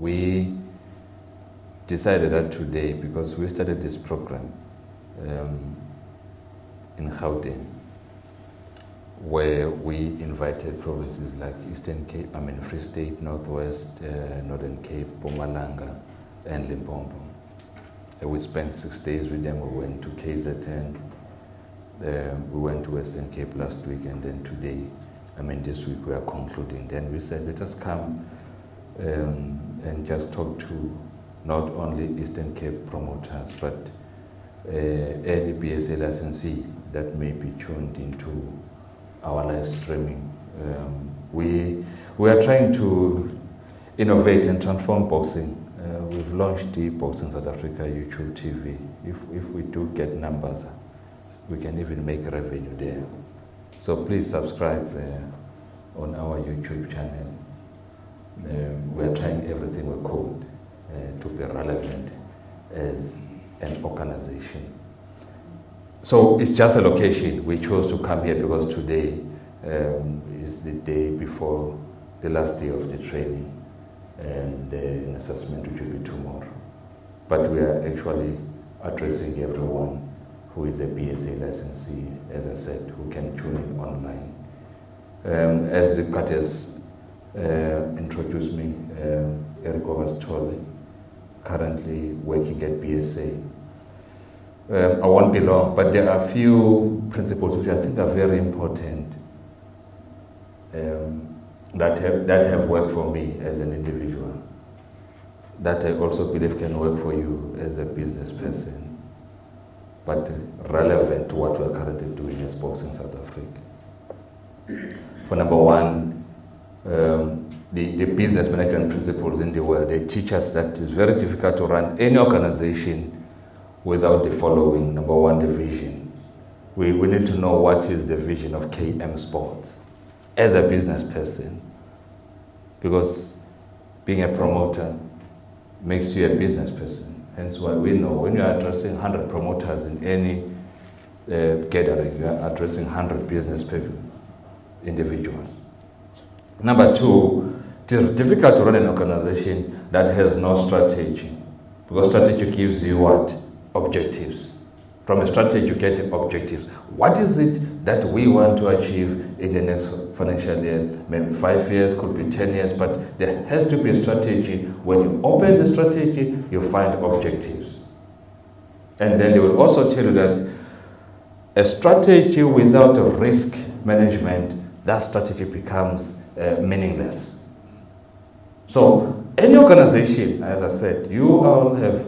we decided that today, because we started this program in Gauteng, where we invited provinces like Eastern Cape, Free State, Northwest, Northern Cape, Mpumalanga, and Limpopo. We spent 6 days with them. We went to KZN, we went to Western Cape last week, and then today, this week we are concluding. Then we said, let us come and just talk to not only Eastern Cape promoters, but any BSA licensee that may be tuned into our live streaming. We are trying to innovate and transform boxing. We've launched the Boxing South Africa YouTube TV. If we do get numbers, we can even make revenue there. So please subscribe on our YouTube channel. We are trying everything we could to be relevant as an organization. So it's just a location. We chose to come here because today is the day before the last day of the training, and an assessment which will be tomorrow. But we are actually addressing everyone who is a BSA licensee, as I said, who can tune in online. As Kat has introduced me, Eriko Vastoli, currently working at BSA. I won't be long, but there are a few principles which I think are very important that have worked for me as an individual, that I also believe can work for you as a business person, but relevant to what we're currently doing as Boxing South Africa. For number one, the business management principles in the world, they teach us that it's very difficult to run any organization without the following. Number one, the vision. We need to know what is the vision of KM Sports as a business person, because being a promoter makes you a business person. Hence why we know when you are addressing 100 promoters in any gathering, you are addressing 100 business people, individuals. Number two, it is difficult to run an organization that has no strategy, because strategy gives you what? Objectives. From a strategy you get objectives. What is it that we want to achieve in the next financial year? Maybe 5 years, could be 10 years, but there has to be a strategy. When you open the strategy, you find objectives. And then they will also tell you that a strategy without a risk management, that strategy becomes meaningless. So any organization, as I said, you all have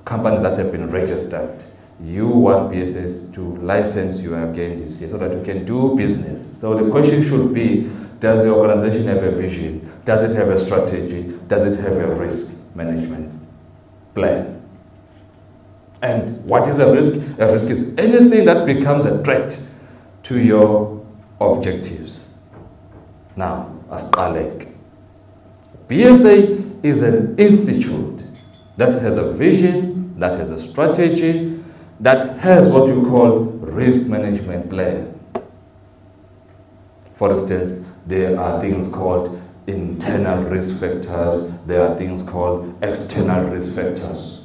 companies that have been registered. You want BSS to license you again this year so that you can do business. So the question should be, does the organization have a vision? Does it have a strategy? Does it have a risk management plan? And what is a risk? A risk is anything that becomes a threat to your objectives. Now, as Alec, BSA is an institute that has a vision, that has a strategy, that has what you call risk management plan. For instance, there are things called internal risk factors, there are things called external risk factors.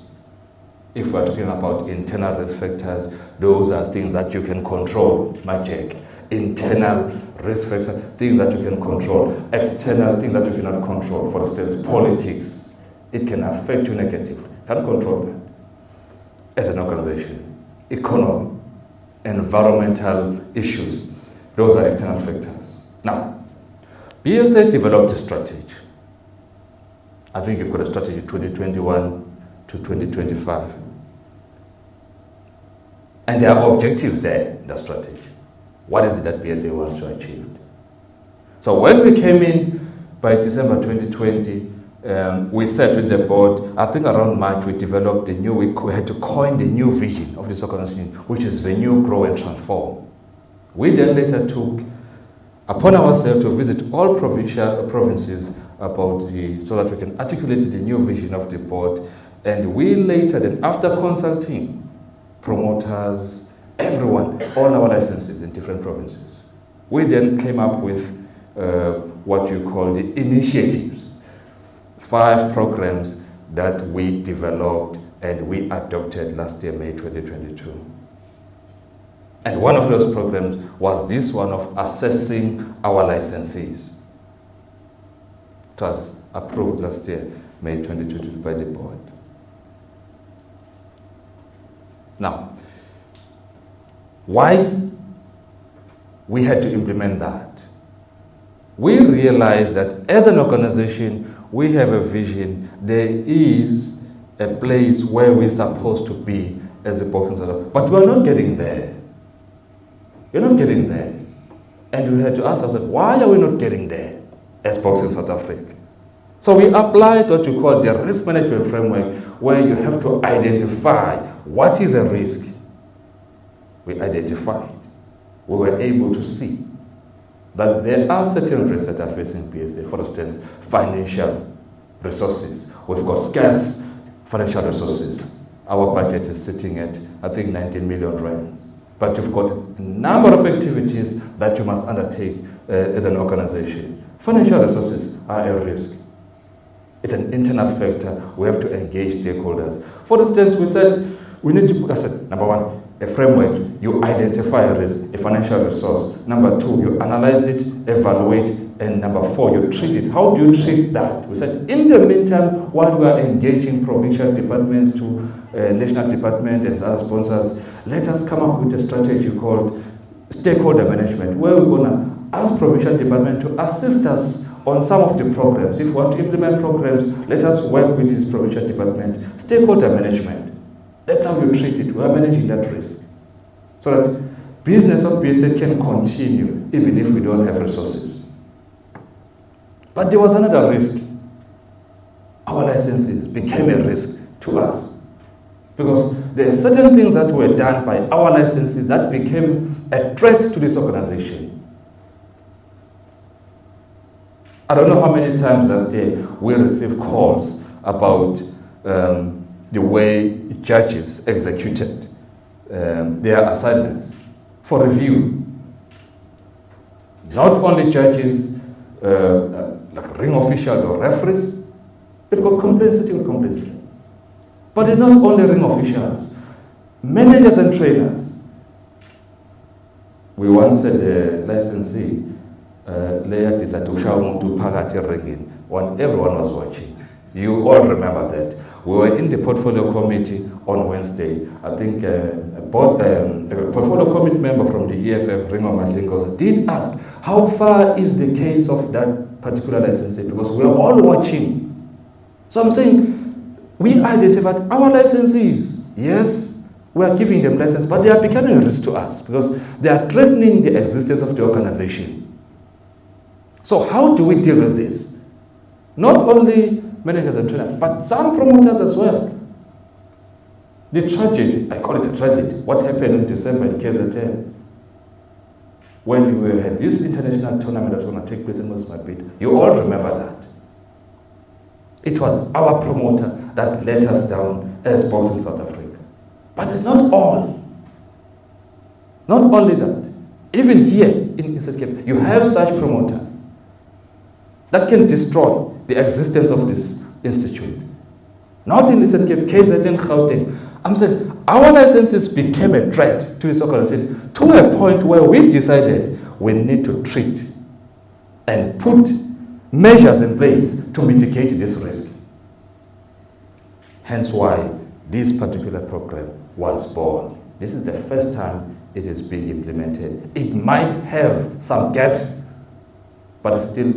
If we're talking about internal risk factors, those are things that you can control, magic. Internal risk factors, things that you can control. External, things that you cannot control. For instance, politics. It can affect you negatively. Can't control that as an organization. Economy, environmental issues, those are external factors. Now, BSA developed a strategy. I think you've got a strategy 2021 to 2025. And there are objectives there in the strategy. What is it that BSA wants to achieve? So when we came in by December 2020, we sat with the board. I think around March we developed we had to coin the new vision of this organization, which is renew, grow, and transform. We then later took upon ourselves to visit all provinces so that we can articulate the new vision of the board. And we later, then after consulting promoters, everyone, all our licenses in different provinces, we then came up with what you call the initiatives. 5 programs that we developed and we adopted last year, May 2022. And one of those programs was this one of assessing our licensees. It was approved last year, May 2022, by the board. Now, why we had to implement that? We realized that as an organization, we have a vision. There is a place where we're supposed to be as a boxing South Africa, but we're not getting there. We're not getting there. And we had to ask ourselves, why are we not getting there as boxing South Africa? So we applied what we call the risk management framework, where you have to identify what is a risk. We identified. We were able to see that there are certain risks that are facing PSA. For instance, financial resources. We've got scarce financial resources. Our budget is sitting at, I think, 19 million rand. But you've got a number of activities that you must undertake as an organization. Financial resources are a risk. It's an internal factor. We have to engage stakeholders. For instance, we said we need to, I said, number one, a framework. You identify a risk, a financial resource. Number 2, you analyze it, evaluate, and number 4, you treat it. How do you treat that? We said, in the meantime, while we are engaging provincial departments to national department and other sponsors, let us come up with a strategy called stakeholder management, where we're going to ask provincial department to assist us on some of the programs. If we want to implement programs, let us work with this provincial department. Stakeholder management. That's how you treat it. We are managing that risk. So that business of PSA can continue even if we don't have resources. But there was another risk. Our licenses became a risk to us. Because there are certain things that were done by our licenses that became a threat to this organization. I don't know how many times last year we received calls about the way judges executed their assignments for review. Not only judges, like ring officials or referees, they've got complaints sitting with complaints. But it's not only ring officials, managers and trainers. We once had a licensee, layer decided to show to Pagati ringing when everyone was watching. You all remember that. We were in the portfolio committee on Wednesday. I think a portfolio committee member from the EFF, Ringo Maslingos, did ask, how far is the case of that particular licensee? Because we are all watching. So I'm saying, we identified our licensees. Yes, we are giving them license, but they are becoming a risk to us because they are threatening the existence of the organization. So how do we deal with this? Not only managers and trainers, but some promoters as well. The tragedy, I call it a tragedy, what happened in December in KZN, when we had this international tournament that was going to take place in Mozambique. You all remember that. It was our promoter that let us down as boxing South Africa. But it's not all. Not only that, even here in Eastern Cape, you have such promoters that can destroy the existence of this institute. Not in Eastern Cape, KZN, Gauteng. I'm saying our licenses became a threat to this organization to a point where we decided we need to treat and put measures in place to mitigate this risk. Hence why this particular program was born. This is the first time it is being implemented. It might have some gaps, but it's still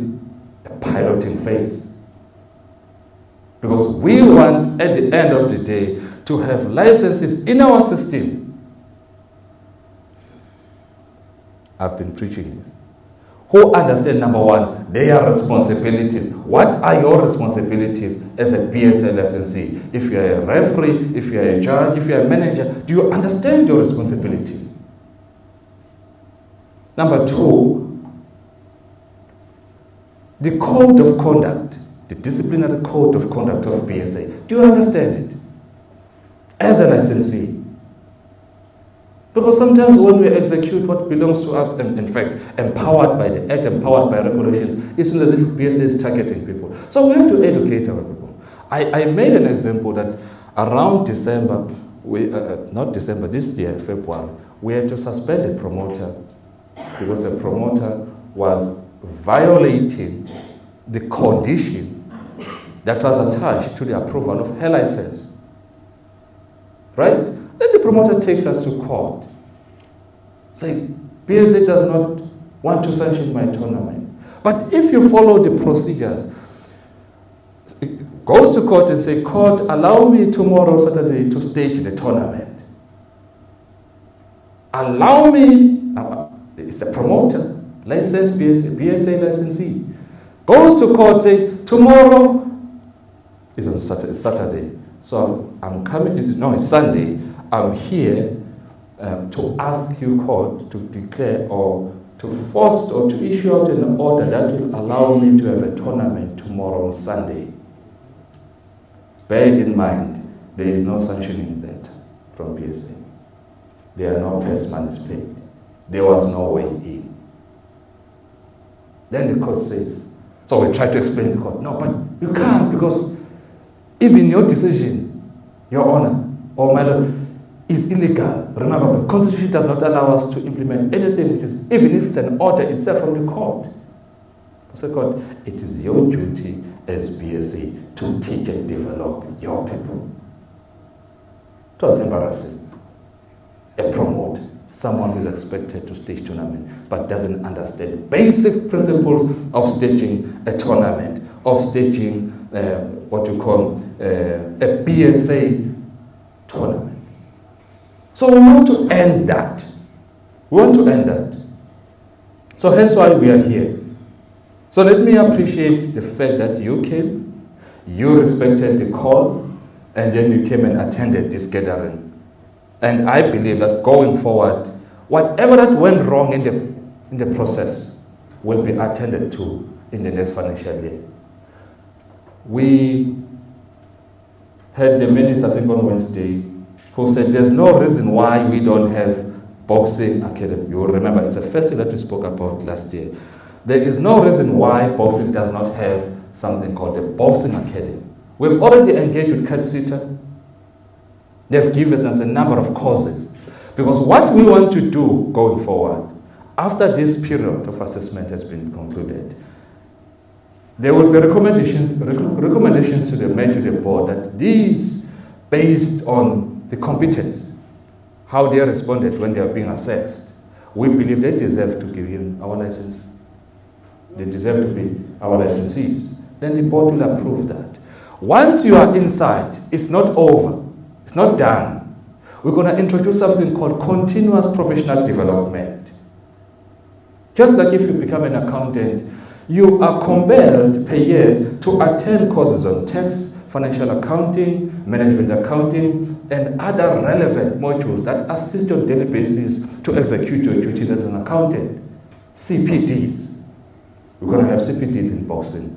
a piloting phase. Because we want, at the end of the day, to have licenses in our system. I've been preaching this. Who understand, number one, their responsibilities. What are your responsibilities as a PSA licensee? If you're a referee, if you're a judge, if you're a manager, do you understand your responsibilities? Number two, the code of conduct, the disciplinary code of conduct of PSA. Do you understand it? As a licensee, Because sometimes when we execute what belongs to us, and in fact, empowered by the Act, empowered by regulations, it's not as if BSA is targeting people. So we have to educate our people. I made an example that around December, this year, February, we had to suspend a promoter because the promoter was violating the condition that was attached to the approval of her license. Right? Then the promoter takes us to court, saying, BSA does not want to sanction my tournament. But if you follow the procedures, it goes to court and say, court, allow me tomorrow, Saturday, to stage the tournament. Allow me, it's the promoter, licensed BSA licensee. Goes to court, say, tomorrow is on Saturday. So I'm coming, it's Sunday. I'm here to ask you, court, to declare or to force or to issue out an order that will allow me to have a tournament tomorrow on Sunday. Bear in mind, there is no sanctioning that from BSA. There are no press monies paid. There was no way in. Then the court says, so we try to explain to the court, no, but you can't, because even your decision, Your Honor, or my Lord, is illegal. Remember, the Constitution does not allow us to implement anything which is, even if it's an order itself from the court. So, court, it is your duty as BSA to teach and develop your people. It was embarrassing. A promoter, someone who is expected to stage tournament, but doesn't understand basic principles of staging a tournament, of staging what you call a BSA tournament. So we want to end that. We want to end that. So hence why we are here. So let me appreciate the fact that you came, you respected the call, and then you came and attended this gathering. And I believe that going forward, whatever that went wrong in the process will be attended to in the next financial year. We had the minister, I think on Wednesday, who said there's no reason why we don't have boxing academy. You will remember, it's the first thing that we spoke about last year. There is no reason why boxing does not have something called the Boxing Academy. We've already engaged with custodian. They've given us a number of courses. Because what we want to do going forward, after this period of assessment has been concluded, there will be recommendations to be made to the board that these, based on the competence, how they responded when they are being assessed, we believe they deserve to give him our license. They deserve to be our licensees. Then the board will approve that. Once you are inside, it's not over. It's not done. We're going to introduce something called continuous professional development. Just like if you become an accountant, you are compelled per year to attend courses on tax, financial accounting, management accounting, and other relevant modules that assist you on a daily basis to execute your duties as an accountant. CPDs. We're going to have CPDs in boxing.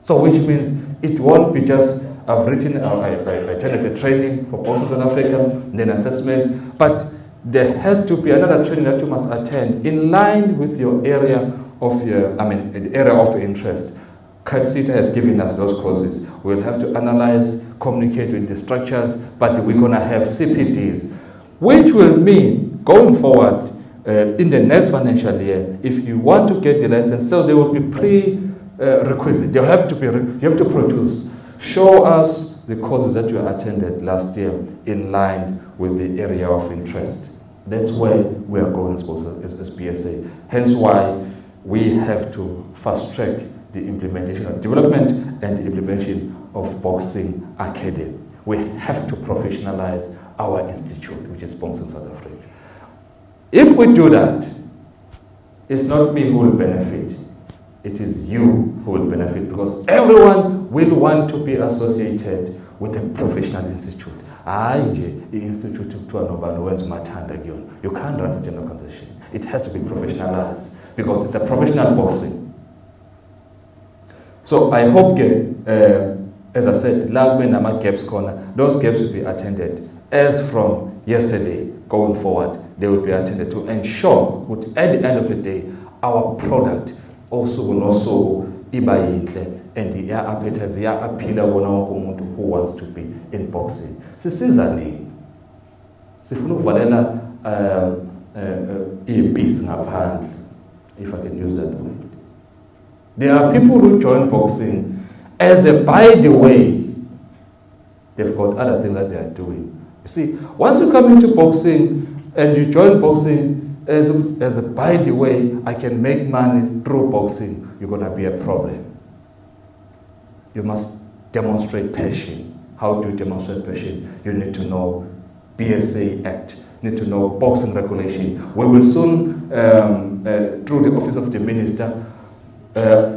So which means it won't be just I attended the training for boxers in Africa, then assessment, but there has to be another training that you must attend in line with your area of the area of interest. CATSITA has given us those courses. We'll have to analyze, communicate with the structures, but we're going to have CPDs, which will mean going forward in the next financial year, if you want to get the license, so there will be prerequisites. You have to produce. Show us the courses that you attended last year in line with the area of interest. That's where we are going as BSA. Hence why we have to fast track the implementation of development and the implementation of Boxing Academy. We have to professionalize our institute, which is Boxing South Africa. If we do that, it's not me who will benefit. It is you who will benefit, because everyone will want to be associated with a professional institute. Institute you can't run such an organization. It has to be professionalized because it's a professional boxing. So I hope, as I said, gaps corner, those gaps will be attended as from yesterday. going forward, they will be attended to. Ensure that at the end of the day, our product also will also iba and the appetite appeal who wants to be in boxing. Sisizani. Sifuna ukuvalela ipeace ngaphandle, if I can use that word. There are people who join boxing as a by the way. They've got other things that they are doing. You see, once you come into boxing and you join boxing as a by the way, I can make money through boxing, you're going to be a problem. You must demonstrate passion. How do you demonstrate passion? You need to know BSA Act, you need to know boxing regulation. We will soon, through the Office of the Minister,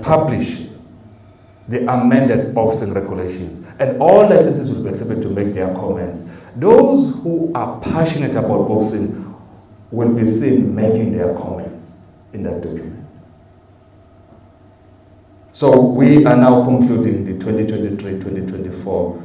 publish the amended boxing regulations, and all licenses will be accepted to make their comments. Those who are passionate about boxing will be seen making their comments in that document. So we are now concluding the 2023-2024,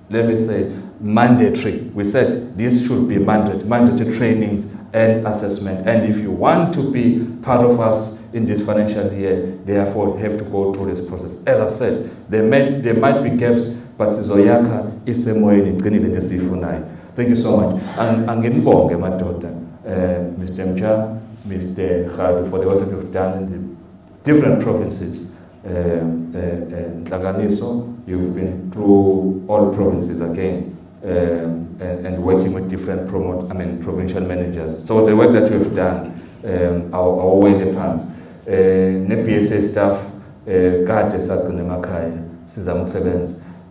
let me say, mandatory. We said this should be mandatory trainings and assessment. And if you want to be part of us in this financial year, therefore you have to go through this process. As I said, there might be gaps, but Zoyaka is semoyeni igcinile nesifunayo. Thank you so much. And angenibonge madoda, Mr. Mcha, Mr. Khadu, for the work that you've done in the different provinces. Tlaganiso, you've been through all provinces again, and working with different provincial managers. So the work that we've done, our way in the past, PSA staff,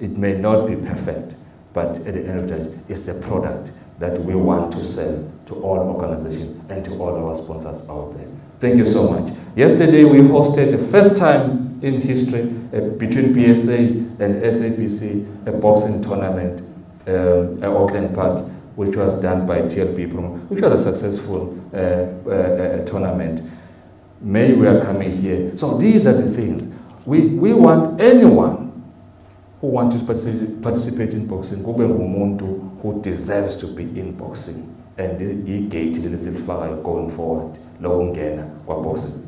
it may not be perfect, but at the end of the day, it's the product that we want to sell to all organizations and to all our sponsors out there. Thank you so much. Yesterday we hosted the first time in history between PSA and SABC a boxing tournament at Auckland Park, which was done by TLP Promo, which was a successful tournament. May we are coming here. So these are the things. We want anyone who wants to participate in boxing, who deserves to be in boxing. And he gate going forward. Boxing.